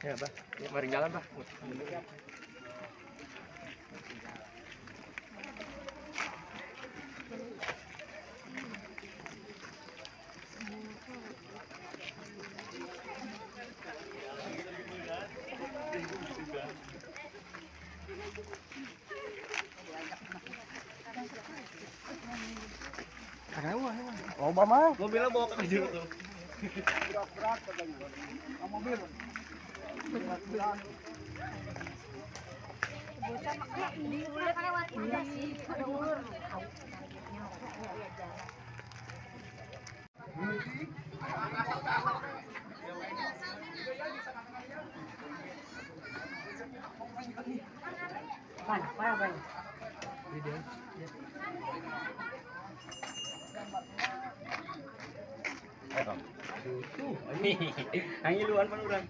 Ya, Pak. Ya, mari jalan, Pak. Loba mah. Mobilnya bawa ke jero tuh. Berat katanya. Mobil. Bocah mah di ulah lewat mana sih? Ada ulur. Apa? Video. Tuh, ini luan pan urang.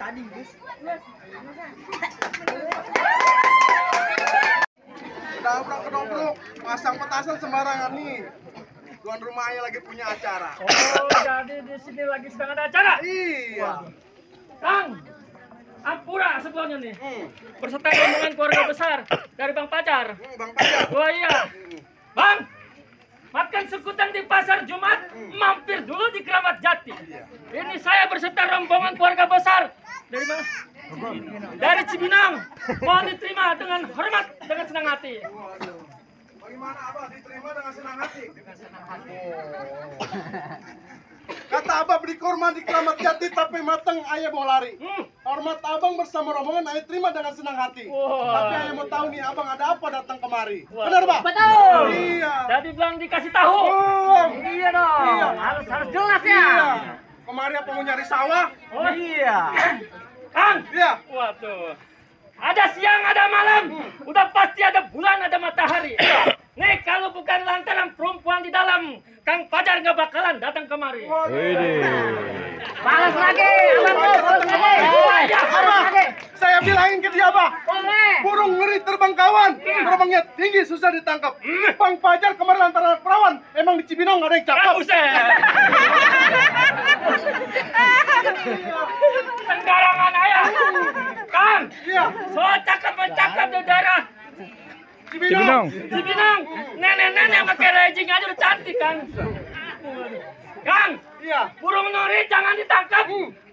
Tadi, Gus. Kedobrak, pasang petasan sembarangan nih. Tuan rumahnya lagi punya acara. Oh, jadi di sini lagi sedang ada acara? Iya. Kang, Ampura sebelumnya nih. Berserta rombongan keluarga besar dari Bang Pajar. Bang Pajar. Oh iya. Bang, makan sekutang di pasar Jumat, mampir dulu di Keramat Jati. Ini saya berserta rombongan keluarga besar dari mana? Dari Cibinong. Mohon diterima dengan hormat, dengan senang hati. Bagaimana Abah diterima dengan senang hati? Kata Abah beli kurma di Keramat Jati tapi mateng ayah mau lari. Hormat abang bersama rombongan ayah terima dengan senang hati. Tapi ayah mau tahu nih abang ada apa datang kemari. Benar Pak? Betul. Iya. Jadi bilang dikasih tahu. Iya dong. Iya. Harus jelas ya. Iya. Kemari apa mau nyari sawah? Oh iya. Kang. Iya. Waduh. Ada siang, ada malam. Udah pasti ada bulan, ada matahari. Nih kalau bukan lantaran perempuan di dalam, Kang Pajar nggak bakalan datang kemari. Balas lagi, balas lagi. Saya bilangin ke dia, Bah. Burung ngeri terbang kawan. Terbangnya tinggi, susah ditangkap. Bang Pajar kemarin lantaran perawan. Emang di Cibinong nggak ada yang cakep. Sembarangan ayah. Kang, Iya. so cakep-cakep di daerah Cibinong. Cibinong. Nenek-nenek pakai rejing aja udah cantik, Kang. Kang, Iya. burung nuri jangan ditangkap.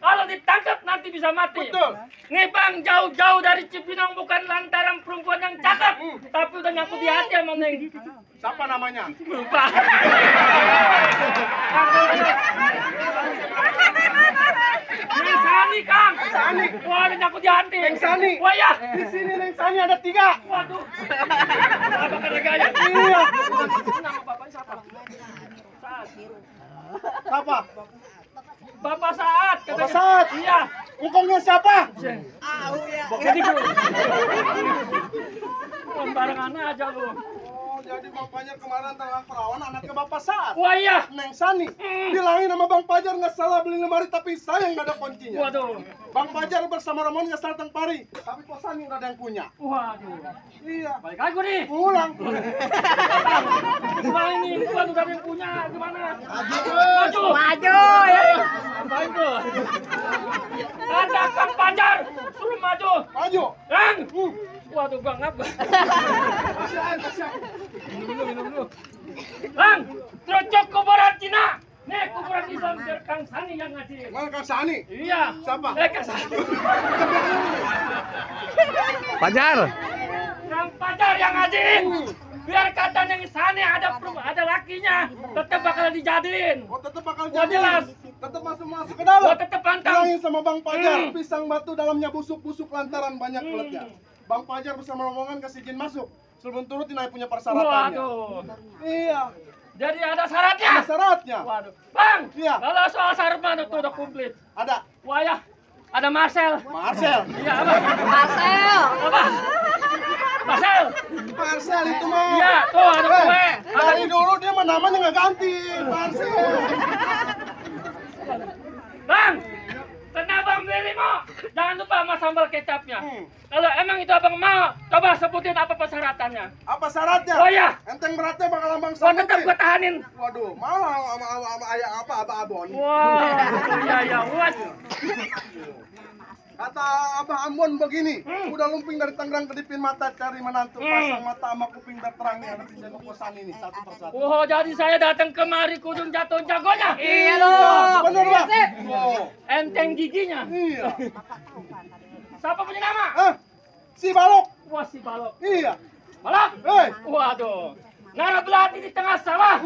Kalau ditangkap nanti bisa mati. Betul. Nih bang, jauh-jauh dari Cipinang bukan lantaran perempuan yang cakep, tapi udah nyangkut di hati sama Neng. Siapa namanya? Lupa. Neng Sani, Kang. Sani. Wah, udah nyangkut di hati. Neng Sani. Wah ya. Di sini Neng Sani ada 3. Waduh. Apa kata gaya? Iya. Nama bapaknya siapa? Saat. Siapa? Bapak Saat. Bapak Saat. Iya. Ngkongnya siapa? Jadi bro. Sembarangan aja lu. Oh, jadi Bang Pajar kemarin tanggal perawan anaknya Bapak Saat. Wah iya. Neng Sani. Bilangin sama Bang Pajar nggak salah beli lemari tapi saya nggak ada kuncinya. Waduh. Bang Pajar bersama Ramon nggak salah tentang pari, tapi kok Sani nggak ada yang punya. Waduh. Iya. Balik lagi gua nih. Pulang. Gimana ini? Gua udah ada yang punya. Gimana? Maju. Maju ya. Baik tuh. Ada Kang Pajar. Suruh maju. Maju. Kang. Waduh, gua ngap. Minum dulu. Kang, trocok kuburan Cina. Nih, kuburan Islam biar Kang Sani yang ngaji. Mana Kang Sani? Iya. Siapa? Kang Sani. Pajar. Kang Pajar yang ngaji. Biar kata Neng Sani ada lakinya, tetap bakal dijadiin. Oh, tetap bakal Wah, jelas. Tetap masuk ke dalam. Gua tetap pantang. Bilangin sama Bang Pajar, pisang batu dalamnya busuk-busuk lantaran banyak kuletnya. Bang Pajar bersama rombongan kasih izin masuk. Sebelum turutin aja punya persyaratannya. Waduh. Iya. Jadi ada syaratnya. Ada syaratnya. Waduh. Bang. Iya. Kalau soal syarat mah tuh udah komplit. Ada. Wah ya. Ada Marcel. Marcel. Iya apa? Marcel. Apa? Marcel. Marcel itu mah. Iya, tuh ada kue. Dari dulu dia mah namanya nggak ganti. Marcel. Bang. Kenapa beli limo? Jangan lupa sama sambal kecapnya. Kalau emang itu abang mau, coba sebutin apa persyaratannya. Apa syaratnya? Oh iya. Enteng beratnya bakal abang Gua tetap gua tahanin. Waduh, malah sama ayah apa Abon. Wah, iya ya, what? Kata Abah Ambon begini, udah lumping dari Tangerang kedipin mata cari menantu, pasang mata sama kuping terang nih, ada pinjam kosan ini satu persatu. Oh, jadi saya datang kemari kudung jatuh jagonya. Iya dong. Bener Bang? Oh, Enteng giginya. iya. Siapa punya nama? Hah? Si Balok? Wah, si balok. Iya. Balok? Hei. Waduh. Nara belati di tengah sawah.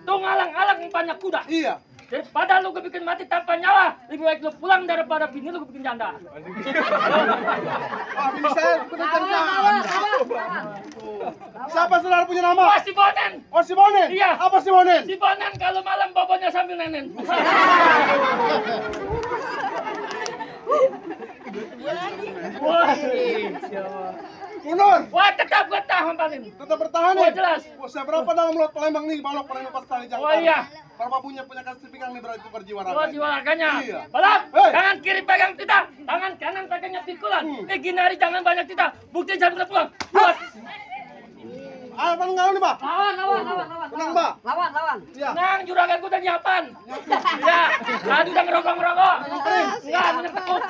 Tuh ngalang-alang banyak kuda. Iya. Daripada lu bikin mati tanpa nyawa, lebih baik lu pulang daripada bini lu bikin janda. Ah, bisa bener kerjaan. Siapa saudara punya nama? Wah, si Bonen. Oh, si Bonen? Iya. Apa si Bonen? Si Bonen kalau malam bobonya sambil nenen. Wah, Mundur. wah tetap gua tahan paling. Tetap bertahan Wah, nih. jelas. Wah, saya berapa dalam lot Palembang nih Balok pernah lepas tali jangkar. Oh iya. Berapa punya kasih pinggang nih berarti perjiwa raga. Oh, jiwa raganya. Iya. Balap, Hei. tangan kiri pegang tita, tangan kanan pegangnya pikulan. Gini hari jangan banyak tita, bukti jangan bisa pulang. Buat. Ah, paling ngalamin nih, Pak. Lawan. Tenang, Pak. Lawan. Iya. Nang, juragan gua udah nyiapan. Ya, tadi udah ngerokok-ngerokok. Enggak, menekuk.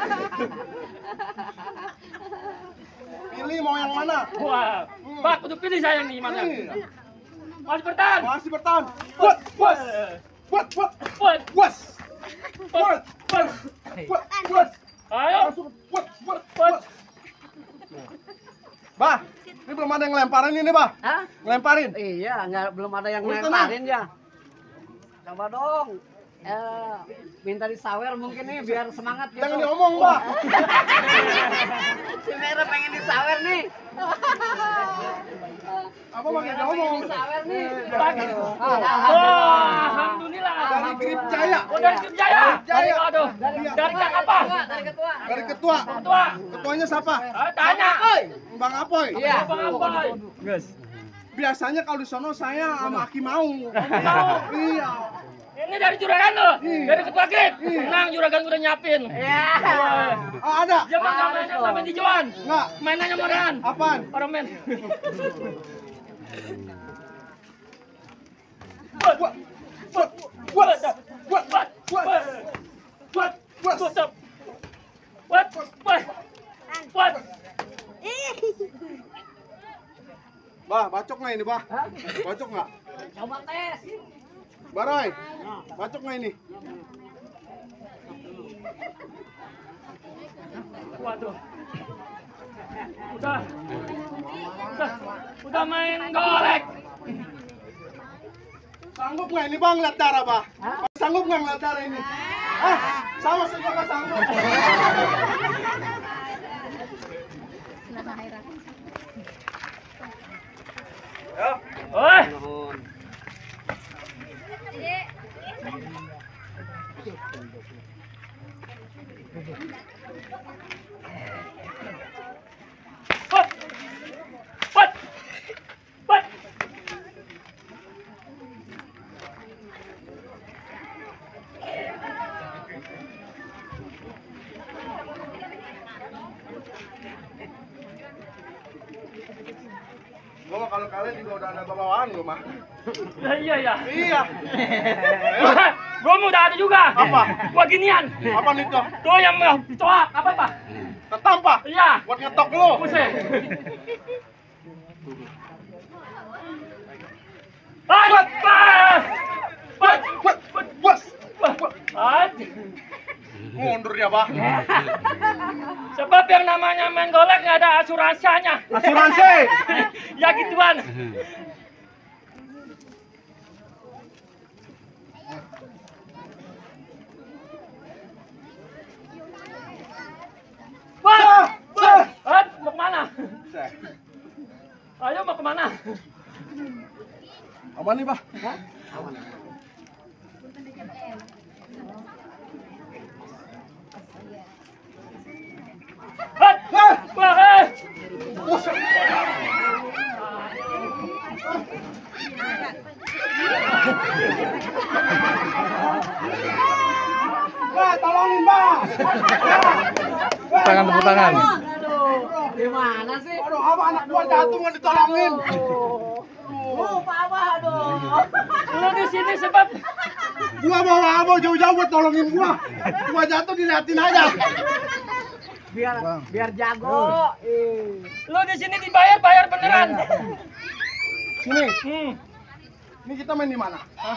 Pilih mau yang mana? Wah, Pak, kudu pilih saya nih mana. Iya. Masih bertahan. Masih bertahan. Buat. Buat. Ayo. Buat. Bah, ini belum ada yang ngelemparin ini, Bah. Hah? Ngelemparin. Iya, belum ada yang Udah, ngelemparin ya. Coba dong. Minta disawer mungkin nih biar semangat gitu. Jangan diomong, Bah. Si Mera pengen disawer nih. Apa pakai diomong? Disawer nih. Wah, alhamdulillah. Dari Grip Jaya. Oh, dari Grip Jaya. Jaya. Aduh. Dari Kang apa? Dari ketua. Dari ketua. Ketua. Ketuanya siapa? Tanya. Bang Apoy. Iya. Bang Apoy. Biasanya kalau di sono saya sama Aki mau. Mau. Iya. Ini dari juragan lo, Iya. dari ketua Grip. Tenang, juragan udah nyiapin. Iya. Oh, ada. Jangan mainnya sama di Joan. Enggak. Mainannya murahan. Apaan? Orang main. Bah, bacok nggak ini, Bah? Bacok nggak? Coba tes. Baroy, bacok nggak ini? Waduh. Udah main golek. Sanggup nggak ini bang lihat darah bah? Sanggup nggak ngeliat darah ini? Sama saya nggak sanggup. Oi. Pat. Gua mah kalau kalian juga udah ada bawaan gua mah. Iya. Iya. Gua mau udah ada juga. Apa? Gua ginian. Apa nih tuh? Tuh yang coak apa Pak? Ketampa. Iya. Buat ngetok lu. Buset. Mundur ya, Pak. Sebab yang namanya main golek nggak ada asuransinya. Asuransi. Ya gituan. Wah, mau kemana? Ayo mau kemana? Aman nih, Pak. Mbak, tolongin, Mbak. Tangan, tepuk tangan. Aduh, gimana sih? Aduh, apa anak gua jatuh nggak ditolongin? Lupa apa, aduh. Lu di sini sebab Gua bawa abang jauh-jauh buat tolongin gua. Gua jatuh diliatin aja. Biar jago. lu di sini bayar beneran. Sini. Hmm. Ini kita main di mana? Hah?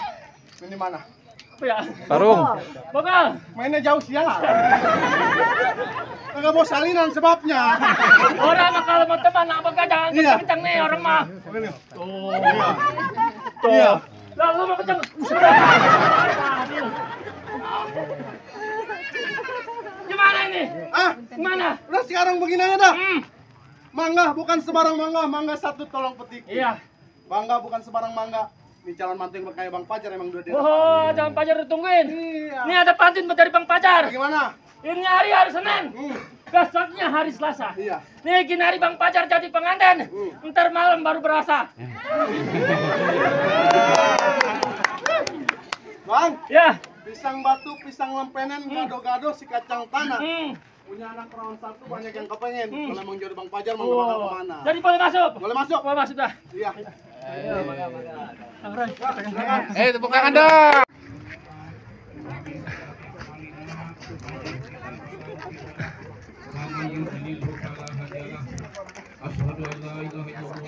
Main di mana? Apa ya? Tarung. Bakal. Mainnya jauh sialan. Kagak mau salinan sebabnya. Orang mah kalau mau teman apa jangan Iya. kenceng nih orang mah. Tuh. Iya. Lah lu mau kenceng. Gimana ini? Gimana? Udah sekarang begini aja dah. Hmm. Mangga bukan sebarang mangga, mangga satu tolong petik. Iya. Mangga bukan sebarang mangga. Ini calon mantu yang kayak Bang Pajar emang udah dia. Oh, jangan Pajar ditungguin. Iya. Ini ada pantun dari Bang Pajar. Gimana? Ini hari Senin. Besoknya hari Selasa. Iya. Nih gini hari Bang Pajar jadi pengantin. Ntar malam baru berasa. Bang, Ya. pisang batu, pisang lempenan, gado-gado, si kacang tanah. Hmm. Punya anak perawan satu banyak yang kepengen. Kalau emang jodoh Bang Pajar mau Oh. bakal kemana? Jadi boleh masuk. Boleh masuk? Boleh masuk dah. Iya. Bang Roy. Silakan. Tepuk tangan dong. Asyhadu an la ilaha illallah